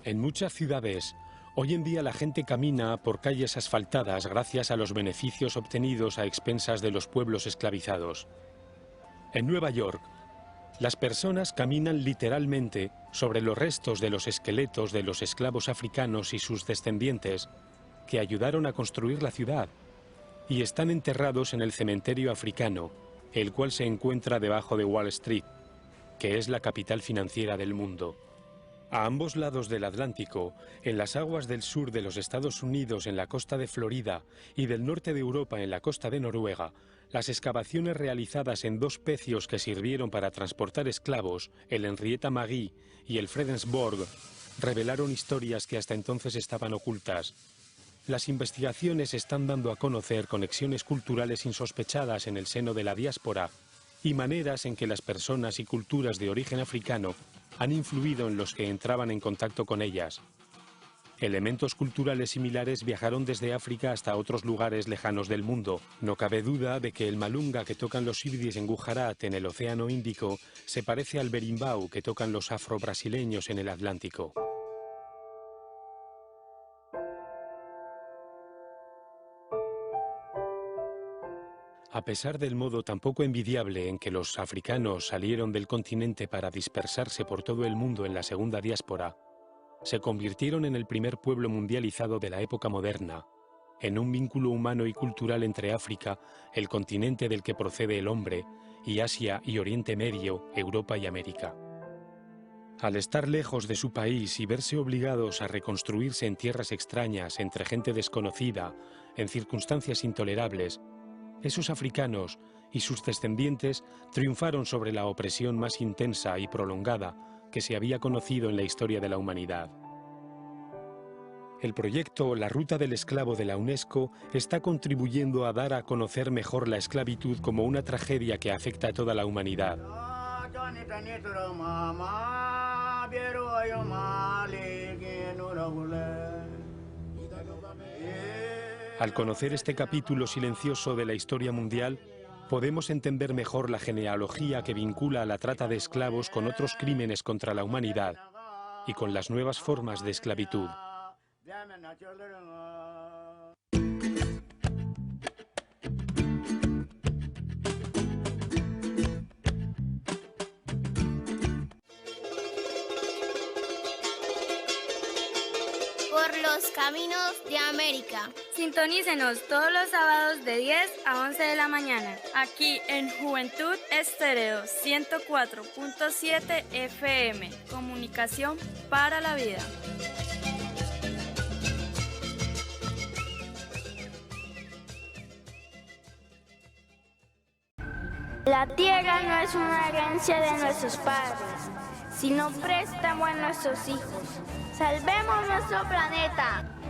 En muchas ciudades, hoy en día la gente camina por calles asfaltadas gracias a los beneficios obtenidos a expensas de los pueblos esclavizados. En Nueva York, las personas caminan literalmente sobre los restos de los esqueletos de los esclavos africanos y sus descendientes que ayudaron a construir la ciudad y están enterrados en el cementerio africano, el cual se encuentra debajo de Wall Street, que es la capital financiera del mundo. A ambos lados del Atlántico, en las aguas del sur de los Estados Unidos en la costa de Florida y del norte de Europa en la costa de Noruega, las excavaciones realizadas en dos pecios que sirvieron para transportar esclavos, el Henrietta Marie y el Fredensborg, revelaron historias que hasta entonces estaban ocultas. Las investigaciones están dando a conocer conexiones culturales insospechadas en el seno de la diáspora y maneras en que las personas y culturas de origen africano han influido en los que entraban en contacto con ellas. Elementos culturales similares viajaron desde África hasta otros lugares lejanos del mundo. No cabe duda de que el malunga que tocan los ibris en Gujarat, en el Océano Índico, se parece al berimbau que tocan los afro-brasileños en el Atlántico. A pesar del modo tan poco envidiable en que los africanos salieron del continente para dispersarse por todo el mundo en la segunda diáspora, se convirtieron en el primer pueblo mundializado de la época moderna, en un vínculo humano y cultural entre África, el continente del que procede el hombre, y Asia y Oriente Medio, Europa y América. Al estar lejos de su país y verse obligados a reconstruirse en tierras extrañas, entre gente desconocida, en circunstancias intolerables, esos africanos y sus descendientes triunfaron sobre la opresión más intensa y prolongada que se había conocido en la historia de la humanidad. El proyecto La Ruta del Esclavo de la UNESCO está contribuyendo a dar a conocer mejor la esclavitud como una tragedia que afecta a toda la humanidad. Al conocer este capítulo silencioso de la historia mundial, podemos entender mejor la genealogía que vincula a la trata de esclavos con otros crímenes contra la humanidad y con las nuevas formas de esclavitud. Por los caminos de América. Sintonícenos todos los sábados de 10 a 11 de la mañana, aquí en Juventud Estéreo 104.7 FM. Comunicación para la vida. La tierra no es una herencia de nuestros padres, sino préstamo a nuestros hijos. Salvemos nuestro planeta.